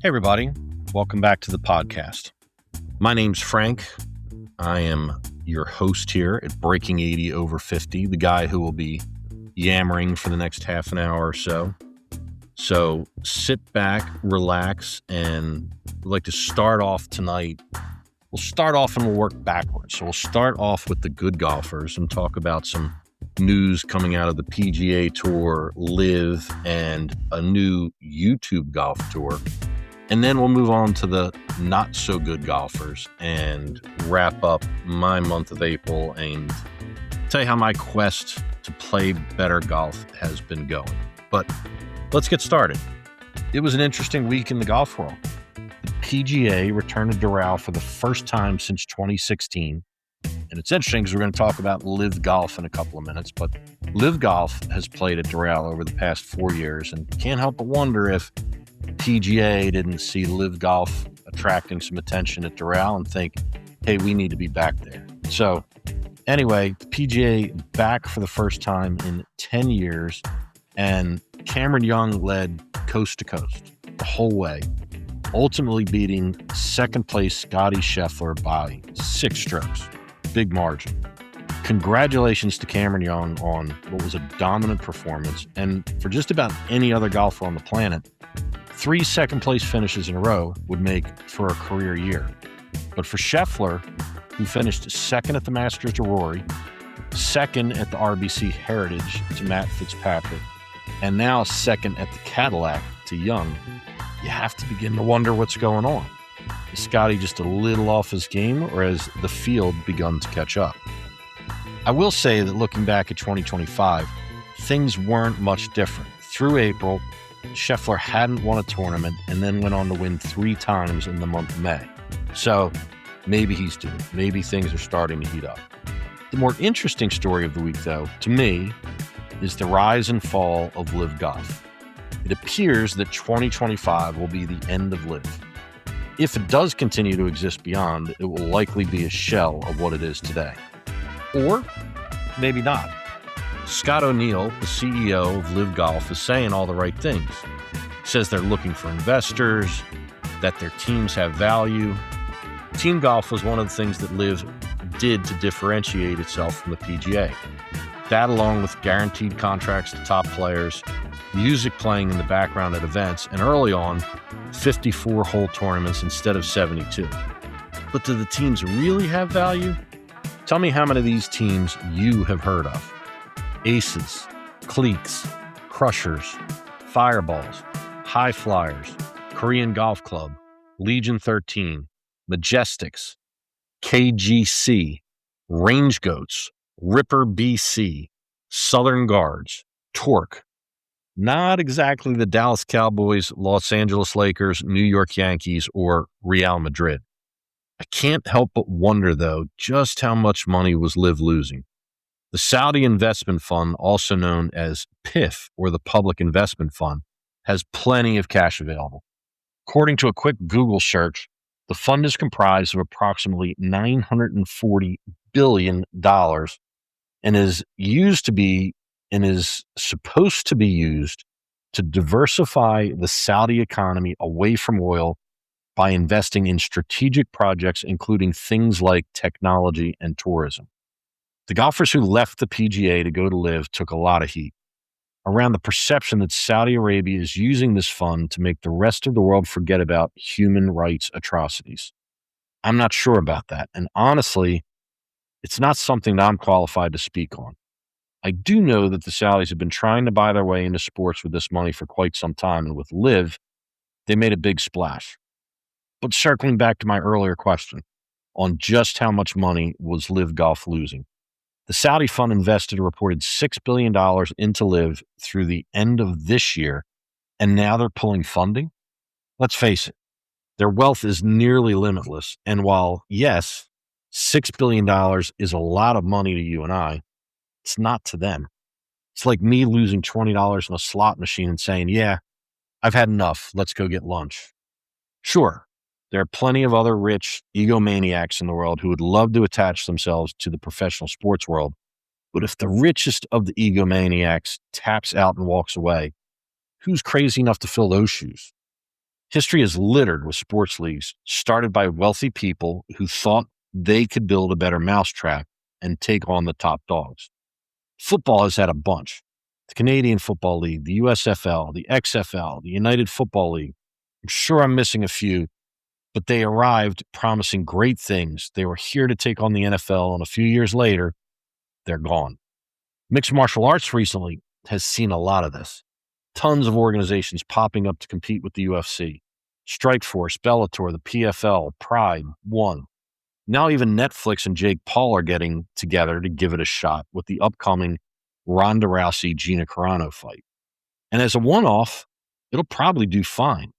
Hey, everybody. Welcome back to the podcast. My name's Frank. I am your host here at Breaking 80 Over 50, the guy who will be yammering for the next half an hour or so. So sit back, relax, and we'd like to start off tonight. We'll start off and we'll work backwards. So we'll start off with the good golfers and talk about some news coming out of the PGA Tour, LIV, and a new YouTube golf tour. And then we'll move on to the not so good golfers and wrap up my month of April and tell you how my quest to play better golf has been going. But let's get started. It was an interesting week in the golf world. The PGA returned to Doral for the first time since 2016. And it's interesting because we're going to talk about LIV Golf in a couple of minutes, but LIV Golf has played at Doral over the past 4 years, and can't help but wonder if PGA didn't see LIV Golf attracting some attention at Doral and think, hey, we need to be back there. So anyway, the PGA back for the first time in 10 years, and Cameron Young led coast to coast the whole way, ultimately beating second place Scottie Scheffler by 6 strokes. Big margin. Congratulations to Cameron Young on what was a dominant performance, and for just about any other golfer on the planet, 3 second-place finishes in a row would make for a career year. But for Scheffler, who finished second at the Masters to Rory, second at the RBC Heritage to Matt Fitzpatrick, and now second at the Cadillac to Young, you have to begin to wonder what's going on. Is Scottie just a little off his game, or has the field begun to catch up? I will say that looking back at 2025, things weren't much different. Through April, Scheffler hadn't won a tournament and then went on to win 3 times in the month of May. So maybe he's due. Maybe things are starting to heat up. The more interesting story of the week, though, to me, is the rise and fall of LIV Golf. It appears that 2025 will be the end of LIV. If it does continue to exist beyond, it will likely be a shell of what it is today. Or maybe not. Scott O'Neill, the CEO of LIV Golf, is saying all the right things. He says they're looking for investors, that their teams have value. Team golf was one of the things that LIV did to differentiate itself from the PGA. That, along with guaranteed contracts to top players, music playing in the background at events, and early on, 54-hole tournaments instead of 72. But do the teams really have value? Tell me how many of these teams you have heard of. Aces, Cliques, Crushers, Fireballs, High Flyers, Korean Golf Club, Legion 13, Majestics, KGC, Range Goats, Ripper BC, Southern Guards, Torque. Not exactly the Dallas Cowboys, Los Angeles Lakers, New York Yankees, or Real Madrid. I can't help but wonder, though, just how much money was LIV losing. The Saudi Investment Fund, also known as PIF, or the Public Investment Fund, has plenty of cash available. According to a quick Google search, the fund is comprised of approximately $940 billion and is supposed to be used to diversify the Saudi economy away from oil by investing in strategic projects, including things like technology and tourism. The golfers who left the PGA to go to LIV took a lot of heat around the perception that Saudi Arabia is using this fund to make the rest of the world forget about human rights atrocities. I'm not sure about that, and honestly, it's not something that I'm qualified to speak on. I do know that the Saudis have been trying to buy their way into sports with this money for quite some time, and with LIV, they made a big splash. But circling back to my earlier question on just how much money was LIV Golf losing, the Saudi fund invested a reported $6 billion into LIV through the end of this year, and now they're pulling funding? Let's face it, their wealth is nearly limitless, and while, yes, $6 billion is a lot of money to you and I, it's not to them. It's like me losing $20 in a slot machine and saying, yeah, I've had enough. Let's go get lunch. Sure, there are plenty of other rich egomaniacs in the world who would love to attach themselves to the professional sports world. But if the richest of the egomaniacs taps out and walks away, who's crazy enough to fill those shoes? History is littered with sports leagues started by wealthy people who thought they could build a better mousetrap and take on the top dogs. Football has had a bunch. The Canadian Football League, the USFL, the XFL, the United Football League. I'm sure I'm missing a few, but they arrived promising great things. They were here to take on the NFL, and a few years later, they're gone. Mixed martial arts recently has seen a lot of this. Tons of organizations popping up to compete with the UFC. Strikeforce, Bellator, the PFL, Pride, ONE. Now even Netflix and Jake Paul are getting together to give it a shot with the upcoming Ronda Rousey-Gina Carano fight. And as a one-off, it'll probably do fine.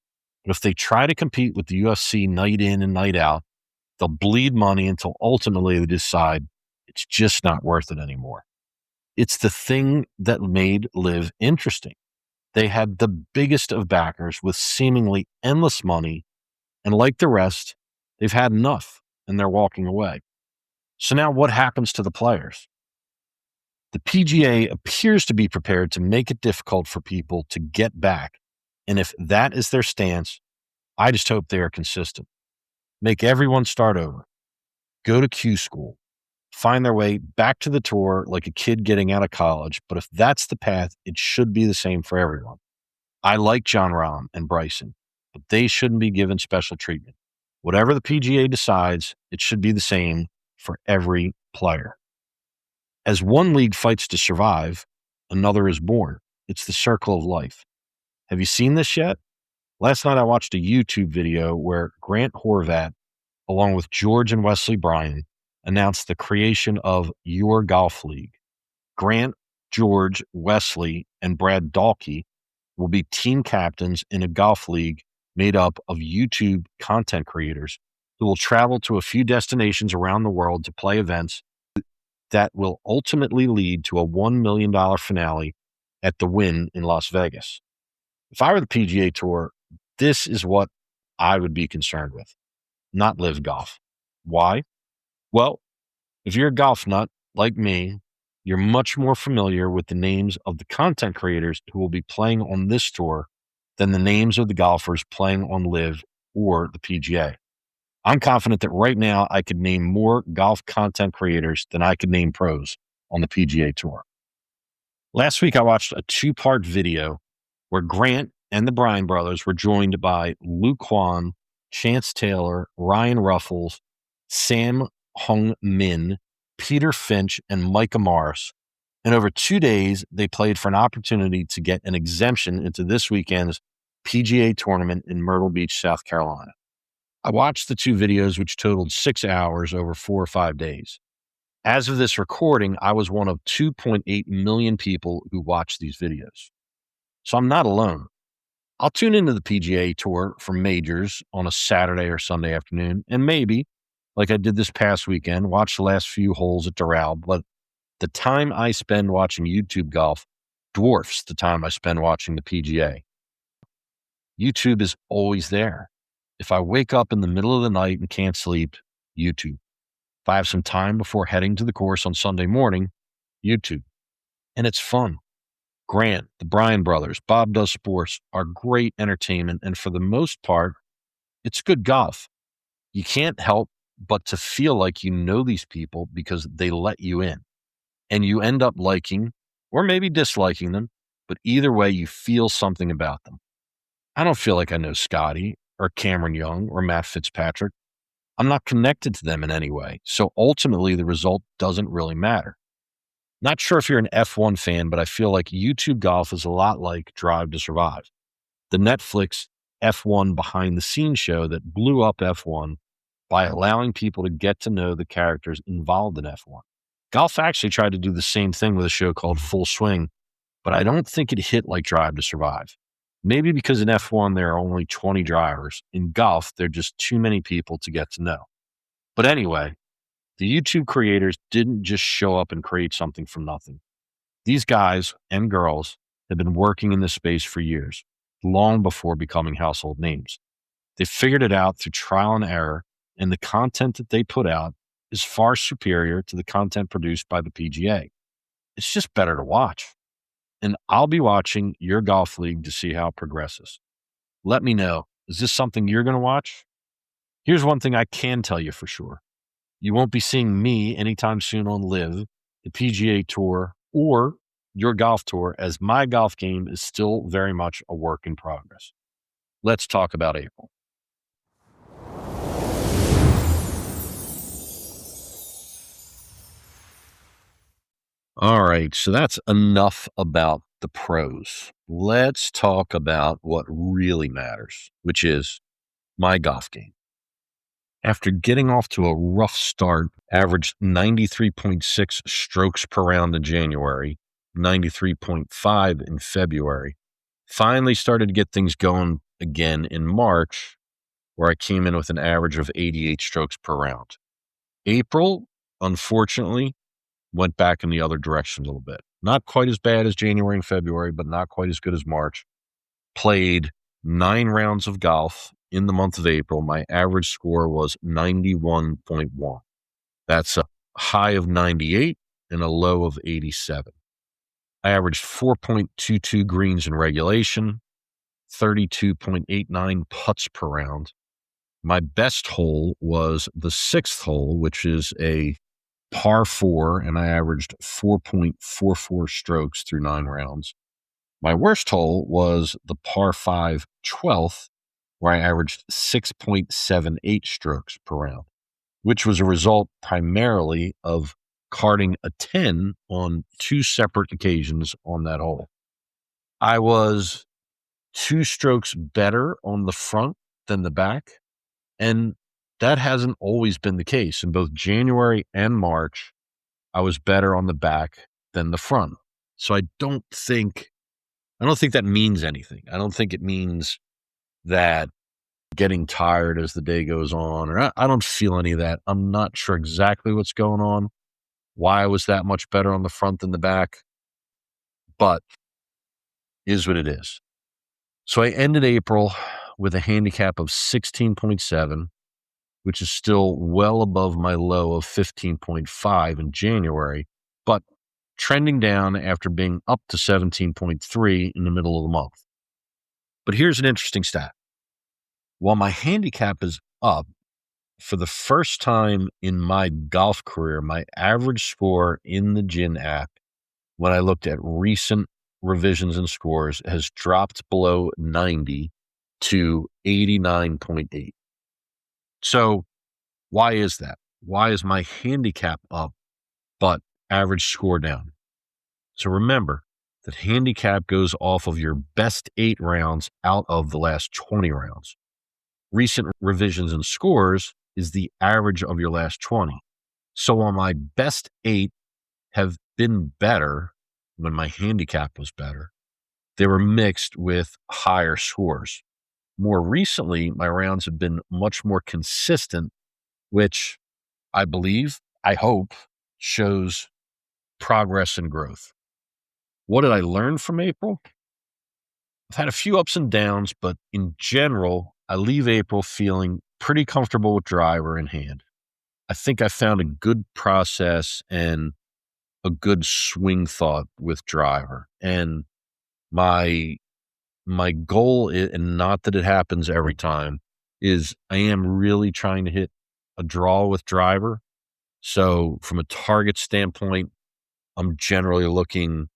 But if they try to compete with the UFC night in and night out, they'll bleed money until ultimately they decide it's just not worth it anymore. It's the thing that made LIV interesting. They had the biggest of backers with seemingly endless money, and like the rest, they've had enough and they're walking away. So now what happens to the players? The PGA appears to be prepared to make it difficult for people to get back. And if that is their stance, I just hope they are consistent. Make everyone start over. Go to Q school. Find their way back to the tour like a kid getting out of college. But if that's the path, it should be the same for everyone. I like Jon Rahm and Bryson, but they shouldn't be given special treatment. Whatever the PGA decides, it should be the same for every player. As one league fights to survive, another is born. It's the circle of life. Have you seen this yet? Last night I watched a YouTube video where Grant Horvat, along with George and Wesley Bryan, announced the creation of Your Golf League. Grant, George, Wesley, and Brad Dahlke will be team captains in a golf league made up of YouTube content creators who will travel to a few destinations around the world to play events that will ultimately lead to a $1 million finale at the Wynn in Las Vegas. If I were the PGA Tour, this is what I would be concerned with, not LIV Golf. Why? Well, if you're a golf nut like me, you're much more familiar with the names of the content creators who will be playing on this tour than the names of the golfers playing on LIV or the PGA. I'm confident that right now I could name more golf content creators than I could name pros on the PGA Tour. Last week, I watched a 2-part video where Grant and the Bryan brothers were joined by Luke Kwan, Chance Taylor, Ryan Ruffles, Sam Hung Min, Peter Finch, and Micah Morris. And over 2 days, they played for an opportunity to get an exemption into this weekend's PGA tournament in Myrtle Beach, South Carolina. I watched the 2 videos, which totaled 6 hours over 4 or 5 days. As of this recording, I was one of 2.8 million people who watched these videos. So I'm not alone. I'll tune into the PGA Tour for majors on a Saturday or Sunday afternoon, and maybe, like I did this past weekend, watch the last few holes at Doral. But the time I spend watching YouTube golf dwarfs the time I spend watching the PGA. YouTube is always there. If I wake up in the middle of the night and can't sleep, YouTube. If I have some time before heading to the course on Sunday morning, YouTube. And it's fun. Grant, the Bryan brothers, Bob Does Sports are great entertainment. And for the most part, it's good golf. You can't help but to feel like you know these people because they let you in. And you end up liking or maybe disliking them, but either way, you feel something about them. I don't feel like I know Scottie or Cameron Young or Matt Fitzpatrick. I'm not connected to them in any way. So ultimately, the result doesn't really matter. Not sure if you're an F1 fan, but I feel like YouTube golf is a lot like Drive to Survive, the Netflix F1 behind the scenes show that blew up F1 by allowing people to get to know the characters involved in F1. Golf actually tried to do the same thing with a show called Full Swing, but I don't think it hit like Drive to Survive. Maybe because in F1, there are only 20 drivers. In golf, there are just too many people to get to know. But anyway, the YouTube creators didn't just show up and create something from nothing. These guys and girls have been working in this space for years, long before becoming household names. They figured it out through trial and error, and the content that they put out is far superior to the content produced by the PGA. It's just better to watch. And I'll be watching your golf league to see how it progresses. Let me know. Is this something you're going to watch? Here's one thing I can tell you for sure. You won't be seeing me anytime soon on LIV, the PGA Tour, or your golf tour, as my golf game is still very much a work in progress. Let's talk about April. All right, so that's enough about the pros. Let's talk about what really matters, which is my golf game. After getting off to a rough start, averaged 93.6 strokes per round in January, 93.5 in February, finally started to get things going again in March, where I came in with an average of 88 strokes per round. April, unfortunately, went back in the other direction a little bit. Not quite as bad as January and February, but not quite as good as March. Played 9 rounds of golf in the month of April. My average score was 91.1. That's a high of 98 and a low of 87. I averaged 4.22 greens in regulation, 32.89 putts per round. My best hole was the 6th hole, which is a par 4, and I averaged 4.44 strokes through 9 rounds. My worst hole was the par 5 12th, where I averaged 6.78 strokes per round, which was a result primarily of carding a 10 on 2 separate occasions on that hole. I was 2 strokes better on the front than the back, and that hasn't always been the case. In both January and March, I was better on the back than the front. So I don't think that means anything. I don't think it means that getting tired as the day goes on, or I don't feel any of that. I'm not sure exactly what's going on, why I was that much better on the front than the back, but is what it is. So I ended April with a handicap of 16.7, which is still well above my low of 15.5 in January, but trending down after being up to 17.3 in the middle of the month. But here's an interesting stat. While my handicap is up, for the first time in my golf career, my average score in the GIN app, when I looked at recent revisions and scores, has dropped below 90 to 89.8. So why is that? Why is my handicap up, but average score down? So remember that handicap goes off of your best 8 rounds out of the last 20 rounds. Recent revisions and scores is the average of your last 20. So while my best 8 have been better when my handicap was better, they were mixed with higher scores. More recently, my rounds have been much more consistent, which I believe, I hope, shows progress and growth. What did I learn from April? I've had a few ups and downs, but in general, I leave April feeling pretty comfortable with driver in hand. I think I found a good process and a good swing thought with driver. And my goal is, and not that it happens every time, is I am really trying to hit a draw with driver. So from a target standpoint, I'm generally looking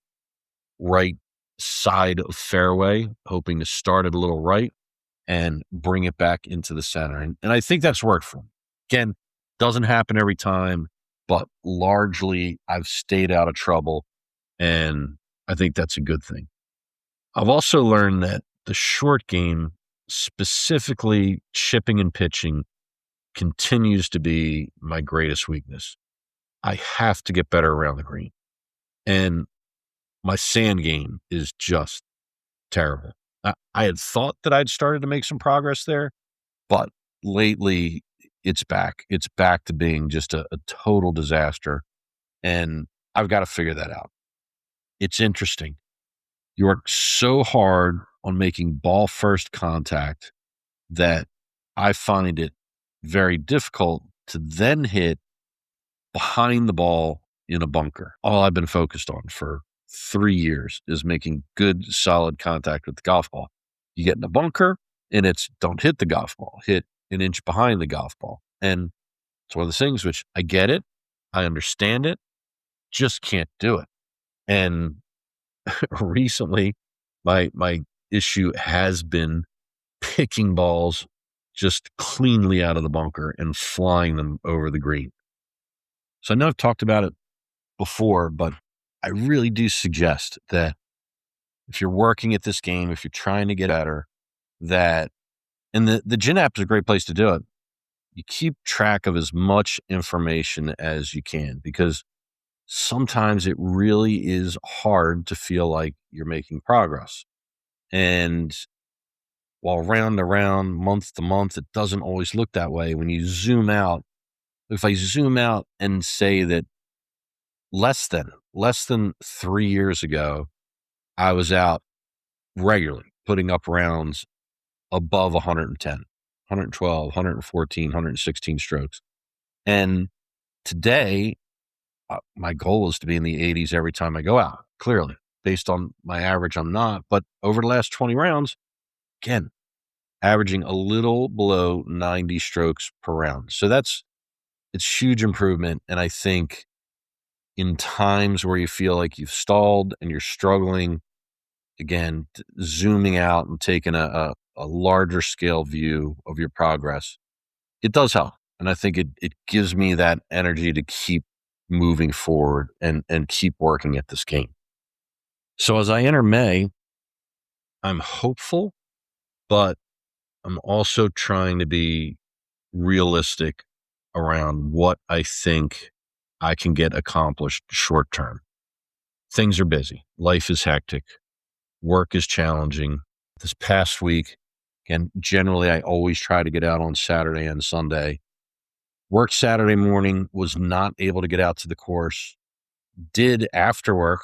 right side of fairway, hoping to start it a little right and bring it back into the center. And I think that's worked for me. Again, doesn't happen every time, but largely I've stayed out of trouble, and I think that's a good thing. I've also learned that the short game, specifically chipping and pitching, continues to be my greatest weakness. I have to get better around the green. And my sand game is just terrible. I had thought that I'd started to make some progress there, but lately it's back. It's back to being just a total disaster. And I've got to figure that out. It's interesting. You work so hard on making ball first contact that I find it very difficult to then hit behind the ball in a bunker. All I've been focused on for 3 years is making good, solid contact with the golf ball. You get in a bunker, And it's don't hit the golf ball, hit an inch behind the golf ball. And it's one of those things which I get it. I understand it, just can't do it. And recently my issue has been picking balls just cleanly out of the bunker and flying them over the green. So I know I've talked about it before, but I really do suggest that if you're working at this game, if you're trying to get better, that, and the Gin app is a great place to do it. You keep track of as much information as you can, because sometimes it really is hard to feel like you're making progress. And while round to round, month to month, it doesn't always look that way. When you zoom out, if I zoom out and say that less than 3 years ago, I was out regularly putting up rounds above 110, 112, 114, 116 strokes. And today, my goal is to be in the 80s every time I go out. Clearly, based on my average, I'm not. But over the last 20 rounds, again, averaging a little below 90 strokes per round. So it's huge improvement. And I think in times where you feel like you've stalled and you're struggling, again, zooming out and taking a larger scale view of your progress, it does help. And I think it gives me that energy to keep moving forward and keep working at this game. So as I enter May, I'm hopeful, but I'm also trying to be realistic around what I think I can get accomplished short term. Things are busy. Life is hectic. Work is challenging. This past week, and generally I always try to get out on Saturday and Sunday. Work Saturday morning, was not able to get out to the course. Did after work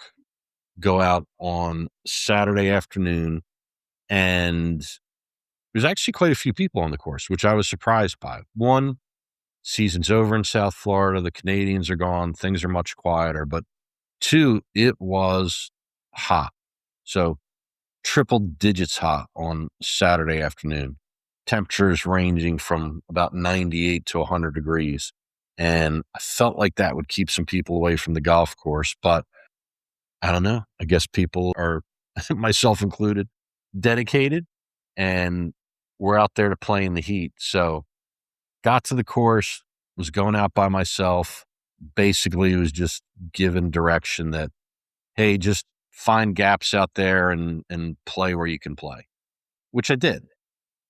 go out on Saturday afternoon, and there's actually quite a few people on the course, which I was surprised by. One, season's over in South Florida. The Canadians are gone. Things are much quieter. But two, it was hot. So triple digits hot on Saturday afternoon. Temperatures ranging from about 98 to 100 degrees. And I felt like that would keep some people away from the golf course. But I don't know. I guess people are, myself included, dedicated, and we're out there to play in the heat. So got to the course, was going out by myself. Basically, it was just given direction that, hey, just find gaps out there and play where you can play, which I did.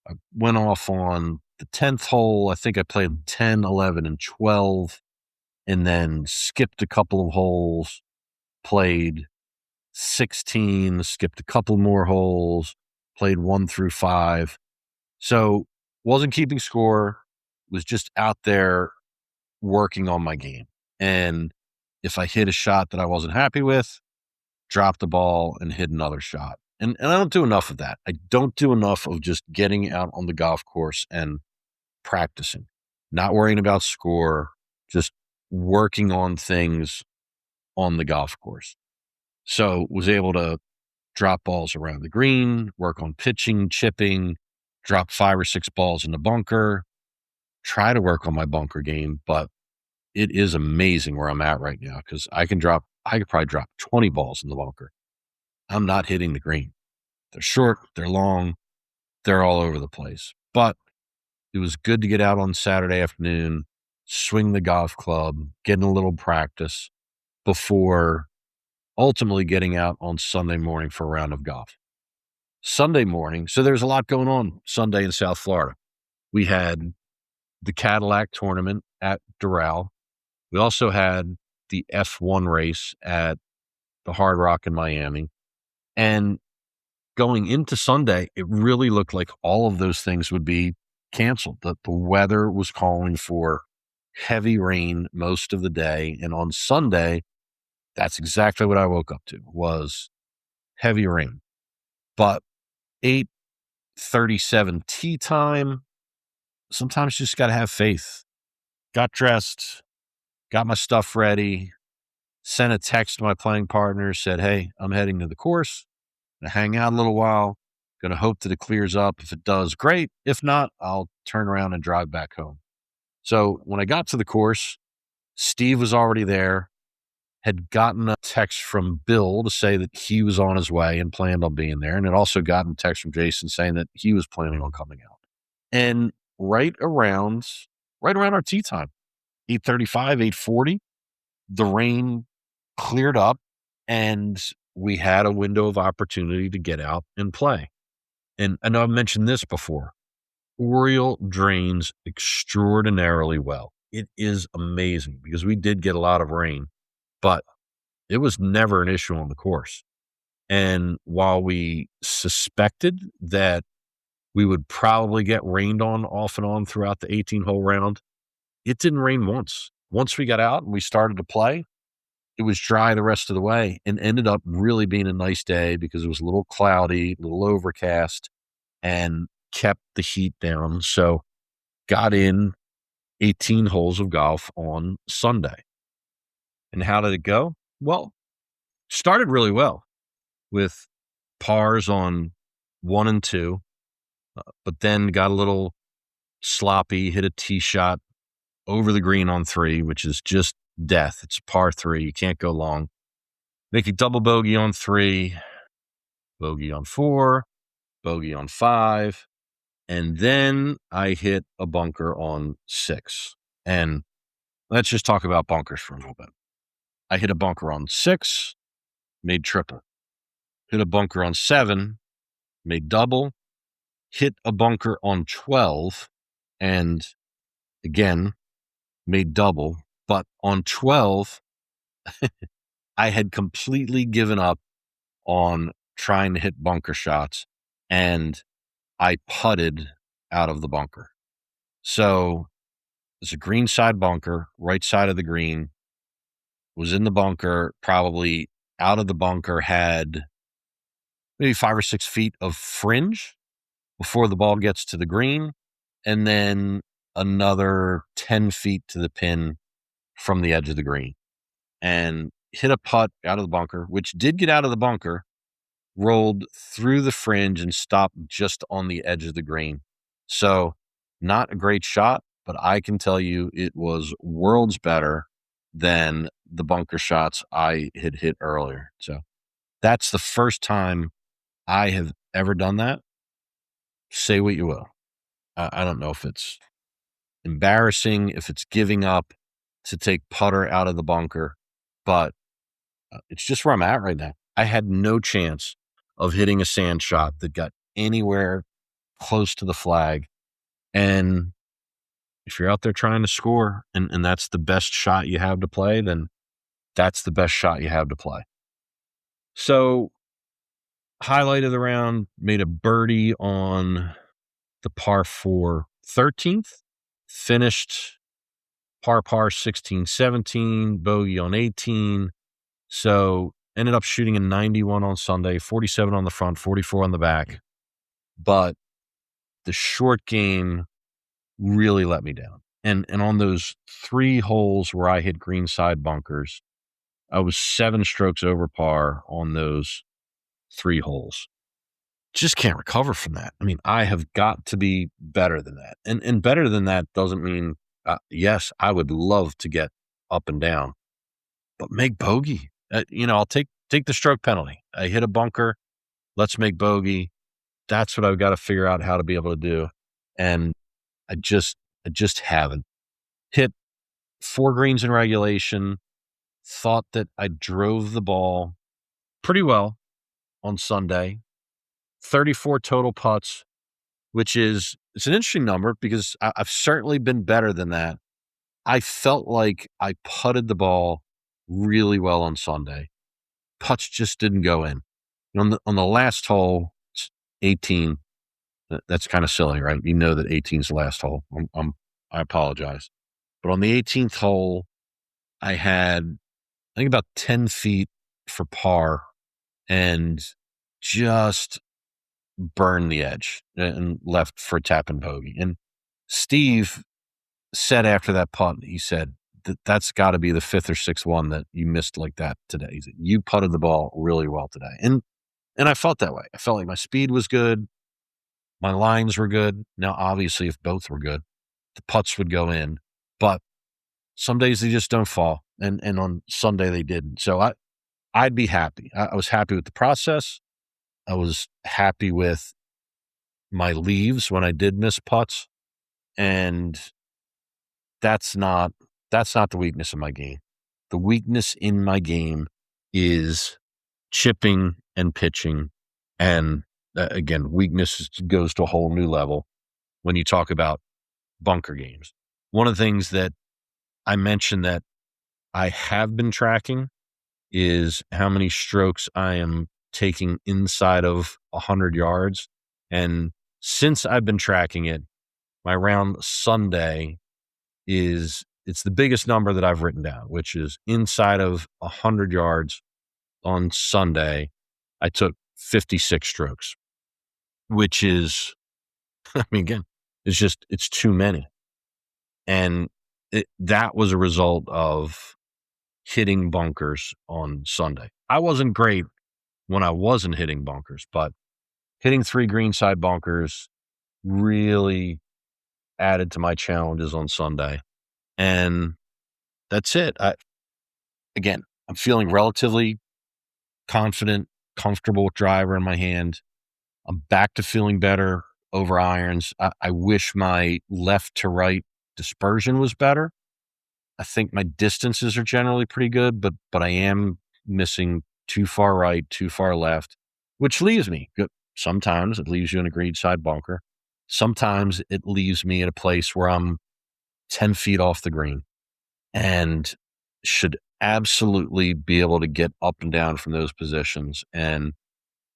I went off on the 10th hole. I think I played 10, 11, and 12, and then skipped a couple of holes, played 16, skipped a couple more holes, played 1 through 5. So wasn't keeping score, was just out there working on my game. And if I hit a shot that I wasn't happy with, drop the ball and hit another shot. And I don't do enough of that. I don't do enough of just getting out on the golf course and practicing, not worrying about score, just working on things on the golf course. So was able to drop balls around the green, work on pitching, chipping, drop 5 or 6 balls in the bunker, try to work on my bunker game. But it is amazing where I'm at right now, because I could probably drop 20 balls in the bunker. I'm not hitting the green. They're short, they're long, they're all over the place. But it was good to get out on Saturday afternoon, swing the golf club, getting a little practice before ultimately getting out on Sunday morning for a round of golf. Sunday morning, so there's a lot going on Sunday in South Florida. We had the Cadillac tournament at Doral. We also had the F1 race at the Hard Rock in Miami. And going into Sunday, it really looked like all of those things would be canceled. The weather was calling for heavy rain most of the day. And on Sunday, that's exactly what I woke up to, was heavy rain. But 8:37 tee time, sometimes you just got to have faith. Got dressed, got my stuff ready, sent a text to my playing partner, said, hey, I'm heading to the course, to hang out a little while, Going to hope that it clears up. If it does, great. If not, I'll turn around and drive back home. So when I got to the course, Steve was already there, had gotten a text from Bill to say that he was on his way and planned on being there. And had also gotten a text from Jason saying that he was planning on coming out. And right around our tee time, 8:35, 8:40, the rain cleared up and we had a window of opportunity to get out and play. And I know I've mentioned this before. Oriole drains extraordinarily well. It is amazing because we did get a lot of rain, but it was never an issue on the course. And while we suspected that we would probably get rained on off and on throughout the 18-hole round, it didn't rain once. Once we got out and we started to play, it was dry the rest of the way and ended up really being a nice day because it was a little cloudy, a little overcast, and kept the heat down. So got in 18 holes of golf on Sunday. And how did it go? Well, started really well with pars on 1 and 2, but then got a little sloppy, hit a tee shot over the green on 3, which is just death. It's par 3. You can't go long. Make a double bogey on 3, bogey on 4, bogey on 5. And then I hit a bunker on 6. And let's just talk about bunkers for a little bit. I hit a bunker on 6, made triple. Hit a bunker on 7, made double. Hit a bunker on 12, and again, made double. But on 12, I had completely given up on trying to hit bunker shots, and I putted out of the bunker. So it's a green side bunker, right side of the green, was in the bunker, probably out of the bunker, had maybe 5 or 6 feet of fringe before the ball gets to the green, and then another 10 feet to the pin from the edge of the green. And hit a putt out of the bunker, which did get out of the bunker, rolled through the fringe and stopped just on the edge of the green. So not a great shot, but I can tell you it was worlds better than the bunker shots I had hit earlier. So that's the first time I have ever done that. Say what you will. I don't know if it's embarrassing, if it's giving up to take putter out of the bunker, but it's just where I'm at right now. I had no chance of hitting a sand shot that got anywhere close to the flag. And if you're out there trying to score and that's the best shot you have to play, then that's the best shot you have to play. So highlight of the round, made a birdie on the par 4 13th, finished par 16, 17, bogey on 18. So ended up shooting a 91 on Sunday, 47 on the front, 44 on the back. But the short game really let me down. And on those 3 holes where I hit greenside bunkers, I was 7 strokes over par on those 3 holes. Just can't recover from that. I mean, I have got to be better than that. And better than that doesn't mean, yes, I would love to get up and down, but make bogey. I'll take the stroke penalty. I hit a bunker. Let's make bogey. That's what I've got to figure out how to be able to do. And I just haven't. Hit 4 greens in regulation. Thought that I drove the ball pretty well on Sunday. 34 total putts, which it's an interesting number because I've certainly been better than that. I felt like I putted the ball really well on Sunday. Putts just didn't go in. On the last hole, 18. That's kind of silly, right? You know that 18 is the last hole. I apologize. But on the 18th hole, I had, I think, about 10 feet for par and just burned the edge and left for a tap and bogey. And Steve said after that putt, he said, that's got to be the 5th or 6th one that you missed like that today. He said, you putted the ball really well today. And And I felt that way. I felt like my speed was good. My lines were good. Now, obviously, if both were good, the putts would go in. But some days they just don't fall. And on Sunday they didn't. So I'd be happy. I was happy with the process. I was happy with my leaves when I did miss putts. And that's not the weakness of my game. The weakness in my game is chipping and pitching. And again, weakness goes to a whole new level when you talk about bunker games. One of the things that I mentioned that I have been tracking is how many strokes I am taking inside of 100 yards. And since I've been tracking it, my round Sunday it's the biggest number that I've written down, which is inside of 100 yards on Sunday. I took 56 strokes, which is, I mean, again, it's too many. And that was a result of hitting bunkers on Sunday. I wasn't great when I wasn't hitting bunkers, but hitting 3 greenside bunkers really added to my challenges on Sunday. And that's it. I'm feeling relatively confident, comfortable with driver in my hand. I'm back to feeling better over irons. I wish my left to right dispersion was better. I think my distances are generally pretty good, but I am missing too far right, too far left, which leaves me. Sometimes it leaves you in a greenside bunker. Sometimes it leaves me at a place where I'm 10 feet off the green and should absolutely be able to get up and down from those positions. And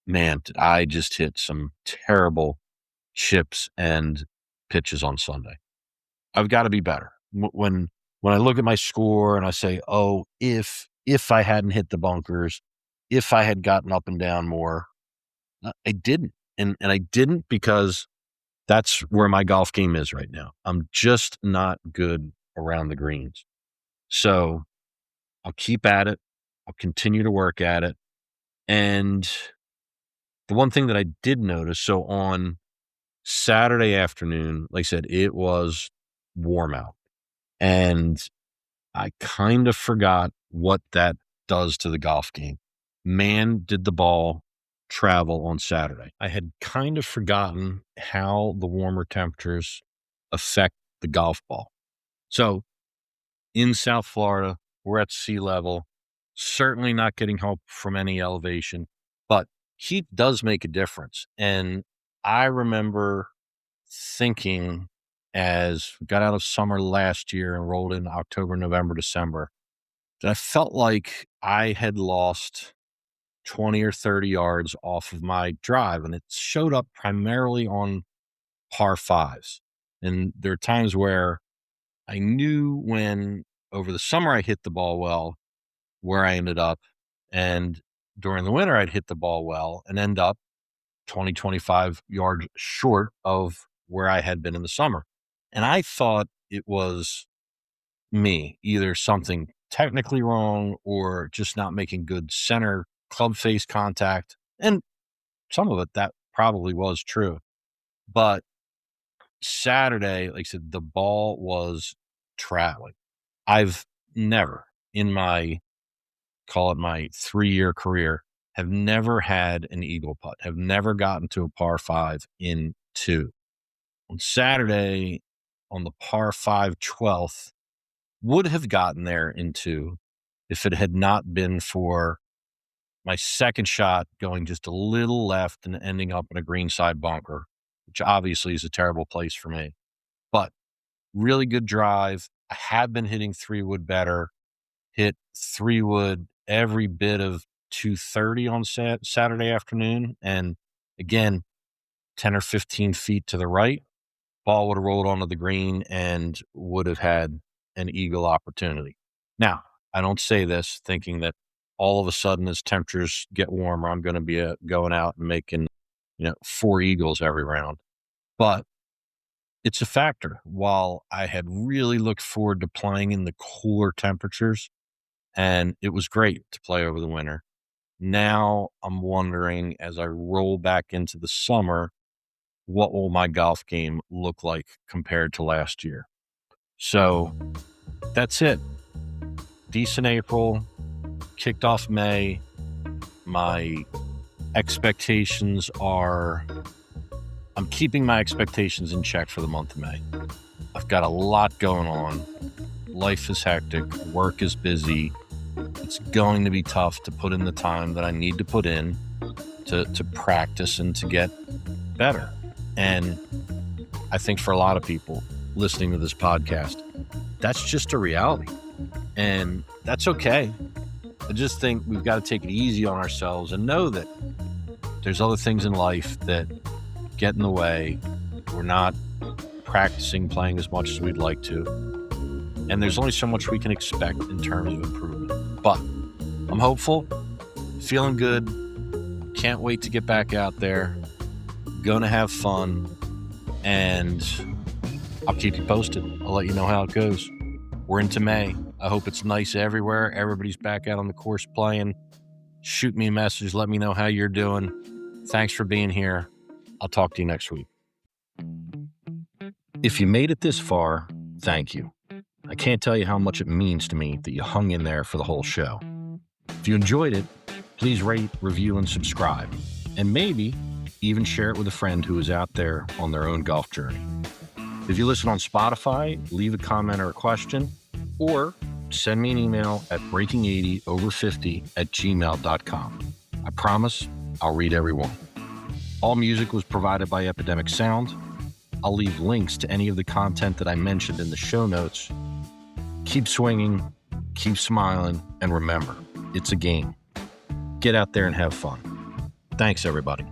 man, did I just hit some terrible chips and pitches on Sunday. I've got to be better. When I look at my score and I say, oh, if I hadn't hit the bunkers, if I had gotten up and down more, I didn't. And I didn't because that's where my golf game is right now. I'm just not good around the greens. So I'll keep at it. I'll continue to work at it. And the one thing that I did notice, so on Saturday afternoon, like I said, it was warm out. And I kind of forgot what that does to the golf game. Man, did the ball travel on Saturday. I had kind of forgotten how the warmer temperatures affect the golf ball. So in South Florida, we're at sea level, certainly not getting help from any elevation, but heat does make a difference. And I remember thinking as we got out of summer last year and rolled into October, November, December, that I felt like I had lost 20 or 30 yards off of my drive. And it showed up primarily on par fives. And there are times where I knew when over the summer I hit the ball well, where I ended up. And during the winter, I'd hit the ball well and end up 20, 25 yards short of where I had been in the summer. And I thought it was me, either something technically wrong or just not making good center club face contact. And some of it, that probably was true. But Saturday, like I said, the ball was traveling. I've never in my, call it my 3-year career, have never had an eagle putt, have never gotten to a par 5 in 2. On Saturday, on the par 5 12th, would have gotten there in 2 if it had not been for my second shot going just a little left and ending up in a greenside bunker, which obviously is a terrible place for me. But really good drive. I have been hitting 3-wood better, hit 3-wood every bit of 230 on Saturday afternoon. And again, 10 or 15 feet to the right, ball would have rolled onto the green and would have had an eagle opportunity. Now, I don't say this thinking that all of a sudden as temperatures get warmer, I'm going to be going out and making, 4 eagles every round. But it's a factor. While I had really looked forward to playing in the cooler temperatures, and it was great to play over the winter, Now I'm wondering, as I roll back into the summer, what will my golf game look like compared to last year? So that's it. Decent April, kicked off May. My expectations are, I'm keeping my expectations in check for the month of May. I've got a lot going on. Life is hectic. Work is busy. It's going to be tough to put in the time that I need to put in to practice and to get better. And I think for a lot of people listening to this podcast, that's just a reality. And that's okay. I just think we've got to take it easy on ourselves and know that there's other things in life that get in the way. We're not practicing, playing as much as we'd like to. And there's only so much we can expect in terms of improvement. But I'm hopeful, feeling good, can't wait to get back out there, gonna have fun, and I'll keep you posted. I'll let you know how it goes. We're into May. I hope it's nice everywhere. Everybody's back out on the course playing. Shoot me a message. Let me know how you're doing. Thanks for being here. I'll talk to you next week. If you made it this far, thank you. I can't tell you how much it means to me that you hung in there for the whole show. If you enjoyed it, please rate, review, and subscribe. And maybe even share it with a friend who is out there on their own golf journey. If you listen on Spotify, leave a comment or a question, or send me an email at breaking80over50@gmail.com. I promise I'll read every one. All music was provided by Epidemic Sound. I'll leave links to any of the content that I mentioned in the show notes. Keep swinging, keep smiling, and remember, it's a game. Get out there and have fun. Thanks, everybody.